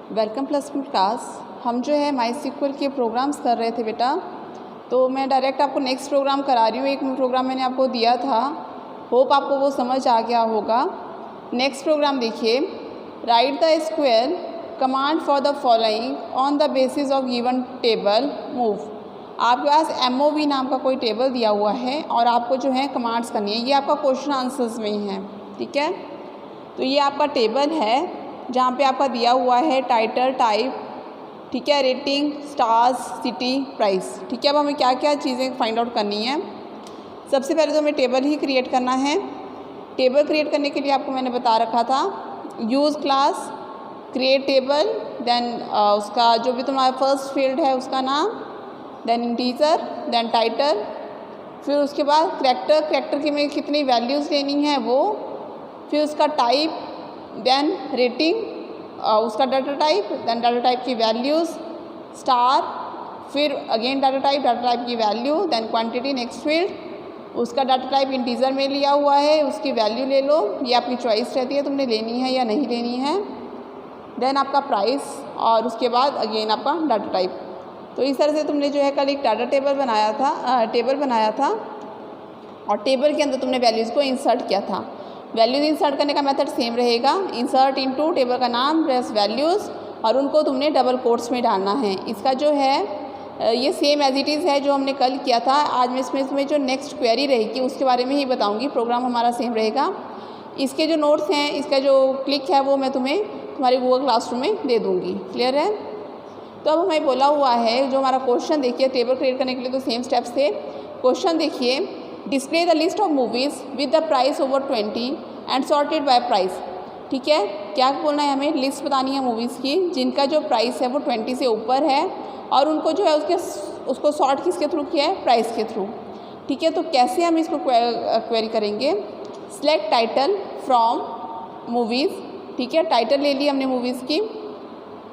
Welcome plus class. हम जो है माईसीक्वल के प्रोग्राम्स कर रहे थे बेटा, तो मैं डायरेक्ट आपको नेक्स्ट प्रोग्राम करा रही हूँ। एक प्रोग्राम मैंने आपको दिया था, होप आपको वो समझ आ गया होगा। नेक्स्ट प्रोग्राम देखिए, right the square command for the following on the basis of given table move. आपके पास MOV नाम का कोई टेबल दिया हुआ है और आपको जो है कमांड्स करनी है। ये आपका क्वेश्चन आंसर्स में ही है, ठीक है। तो ये आपका टेबल है जहाँ पे आपका दिया हुआ है टाइटल, टाइप, ठीक है, रेटिंग, स्टार्स, सिटी, प्राइस, ठीक है। अब हमें क्या क्या चीज़ें फाइंड आउट करनी है। सबसे पहले तो हमें टेबल ही क्रिएट करना है। टेबल क्रिएट करने के लिए आपको मैंने बता रखा था, use class, create table, then उसका जो भी तुम्हारा फर्स्ट फील्ड है उसका नाम, देन इंटीजर, देन टाइटल, फिर उसके बाद करैक्टर की में कितनी वैल्यूज़ लेनी है वो, फिर उसका टाइप, देन रेटिंग, उसका data type, then data type की वैल्यूज़, स्टार, फिर अगेन डाटा टाइप की value, then quantity, next field, उसका डाटा टाइप इंटीजर में लिया हुआ है, उसकी वैल्यू ले लो। ये आपकी चॉइस रहती है, तुमने लेनी है या नहीं लेनी है। देन आपका प्राइस और उसके बाद अगेन आपका डाटा टाइप। तो इस तरह से तुमने जो है कल एक डाटा टेबल बनाया था और टेबल के अंदर तुमने वैल्यूज़ को इंसर्ट किया था। वैल्यूज़ इंसर्ट करने का मेथड सेम रहेगा, इंसर्ट इनटू टेबल का नाम प्लस वैल्यूज़, और उनको तुमने डबल कोट्स में डालना है। इसका जो है ये सेम एज इट इज़ है जो हमने कल किया था। आज मैं इसमें तुम्हें जो नेक्स्ट क्वेरी रहेगी उसके बारे में ही बताऊंगी। प्रोग्राम हमारा सेम रहेगा। इसके जो नोट्स हैं, इसका जो क्लिक है वो मैं तुम्हें तुम्हारे गूगल क्लासरूम में दे दूँगी। क्लियर है। तो अब हमें बोला हुआ है जो हमारा क्वेश्चन देखिए, टेबल क्रिएट करने के लिए तो सेम स्टेप्स थे। क्वेश्चन देखिए, display the list of movies with the price over 20 and sorted by price, ठीक है। क्या बोलना है हमें, लिस्ट बतानी है मूवीज़ की जिनका जो प्राइस है वो 20 से ऊपर है और उनको जो है उसको सॉर्ट किसके थ्रू किया है, प्राइस के थ्रू, ठीक है। तो कैसे हम इसको क्वेरी करेंगे, सिलेक्ट टाइटल फ्रॉम मूवीज़, ठीक है। टाइटल ले ली हमने मूवीज़ की,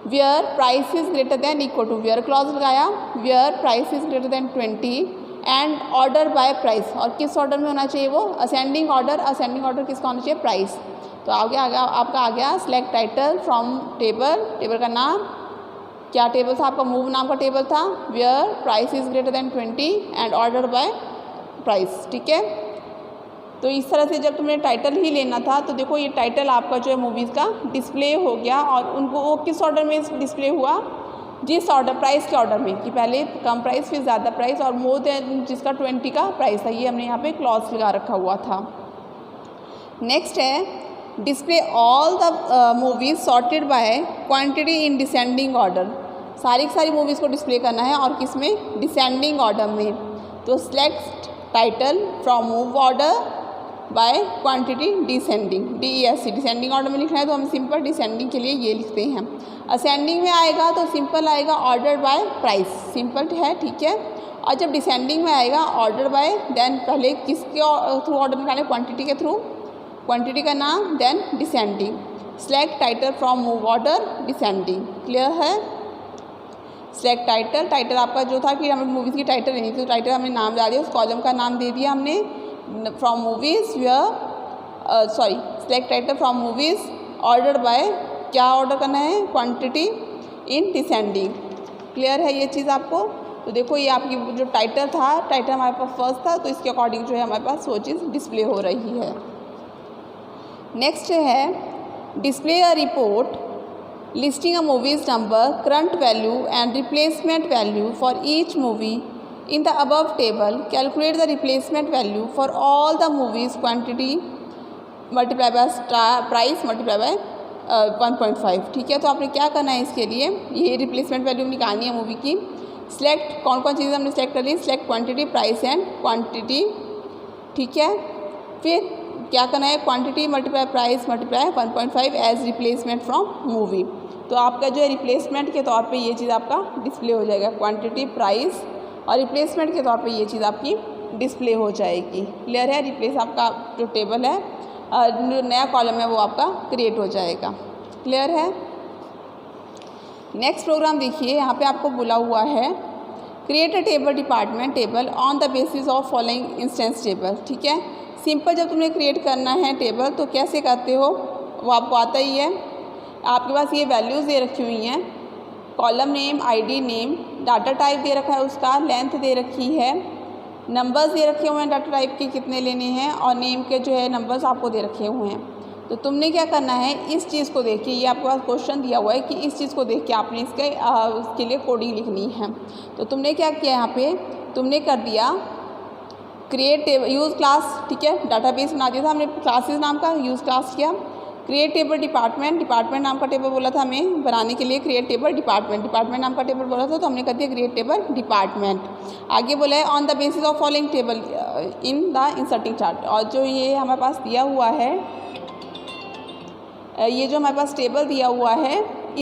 where price is greater than equal to, where clause लगाया, where price is greater than 20 and order by price, और किस ऑर्डर में होना चाहिए वो, असेंडिंग ऑर्डर। असेंडिंग ऑर्डर किसका होना चाहिए, प्राइस। तो आगे आपका आ गया select title from table, table का नाम क्या टेबल था आपका, मूव नाम का टेबल था, where price is greater than 20 and order by price, ठीक है। तो इस तरह से जब तुमने टाइटल ही लेना था तो देखो ये टाइटल आपका जो है मूवीज़ का डिस्प्ले हो गया, और उनको वो किस ऑर्डर में डिस्प्ले हुआ, जिस ऑर्डर प्राइस के ऑर्डर में, कि पहले कम प्राइस फिर ज़्यादा प्राइस और मोर देन जिसका 20 का प्राइस था। ये हमने यहाँ पे क्लॉज लगा रखा हुआ था। नेक्स्ट है, display all the movies sorted by quantity in descending order. सारी की सारी मूवीज़ को डिस्प्ले करना है और किस में, डिसेंडिंग ऑर्डर में। तो select title from move order by quantity descending, DESC, descending order में लिखना है तो हम सिंपल डिसेंडिंग के लिए ये लिखते हैं। असेंडिंग में आएगा तो सिंपल आएगा ऑर्डर बाय प्राइस, सिंपल है, ठीक है। और जब डिसेंडिंग में आएगा ऑर्डर बाय, देन पहले किसके थ्रू ऑर्डर निकालें, क्वांटिटी के थ्रू, क्वांटिटी का नाम, then descending. Select title from move order descending, clear है। सिलेक्ट टाइटल, टाइटल आपका जो था कि हमें मूवीज़ की टाइटल लेनी थी, तो टाइटल हमने नाम डाल दिया, उस कॉलम का नाम दे दिया हमने from movies, select title from movies order by, क्या ऑर्डर करना है, क्वांटिटी इन डिसेंडिंग। क्लियर है ये चीज़ आपको। तो देखो ये आपकी जो टाइटल था, टाइटल हमारे पास फर्स्ट था तो इसके अकॉर्डिंग जो है हमारे पास वो चीज़ डिस्प्ले हो रही है। नेक्स्ट है, display a report listing a movies number, current value and replacement value for each movie in the above table. Calculate the replacement value for all the movies, quantity multiply by price multiply by 1.5, ठीक है। तो आपने क्या करना है इसके लिए, ये रिप्लेसमेंट वैल्यू निकालनी है मूवी की। सिलेक्ट कौन कौन चीज़ें हमने सेलेक्ट कर ली, select quantity, price and quantity, ठीक है। फिर क्या करना है, quantity multiply price multiply 1.5 as replacement from movie. तो आपका जो है रिप्लेसमेंट के तौर पे ये चीज़ आपका डिस्प्ले हो जाएगा, क्वांटिटी, प्राइस और रिप्लेसमेंट के तौर पे ये चीज़ आपकी डिस्प्ले हो जाएगी। क्लियर है। रिप्लेस आपका जो टेबल है, जो नया कॉलम है वो आपका क्रिएट हो जाएगा। क्लियर है। नेक्स्ट प्रोग्राम देखिए, यहाँ पे आपको बोला हुआ है create a table department table on the basis of following instance table, ठीक है। सिंपल जब तुमने क्रिएट करना है टेबल तो कैसे करते हो वो आपको आता ही है। आपके पास ये वैल्यूज़ दे रखी हुई हैं, column name, ID name, data type दे रखा है, उसका लेंथ दे रखी है, नंबर्स दे रखे हुए हैं डाटा टाइप के कितने लेने हैं, और नेम के जो है नंबर्स आपको दे रखे हुए हैं। तो तुमने क्या करना है, इस चीज़ को देख के, ये आपके पास क्वेश्चन दिया हुआ है कि इस चीज़ को देख के आपने उसके लिए कोडिंग लिखनी है। तो तुमने क्या किया, यहाँ पे तुमने कर दिया क्रिएट टेबल, यूज़ क्लास, ठीक है, डाटाबेस बना दिया था हमने, क्लासेस नाम का यूज़ क्लास किया। क्रिएट टेबल डिपार्टमेंट, डिपार्टमेंट नाम का टेबल बोला था हमें बनाने के लिए, क्रिएट टेबल डिपार्टमेंट, डिपार्टमेंट नाम का टेबल बोला था, तो हमने कर दिया क्रिएट टेबल डिपार्टमेंट। आगे बोला है on the basis of following table in the inserting chart, और जो ये हमारे पास दिया हुआ है, ये जो हमारे पास टेबल दिया हुआ है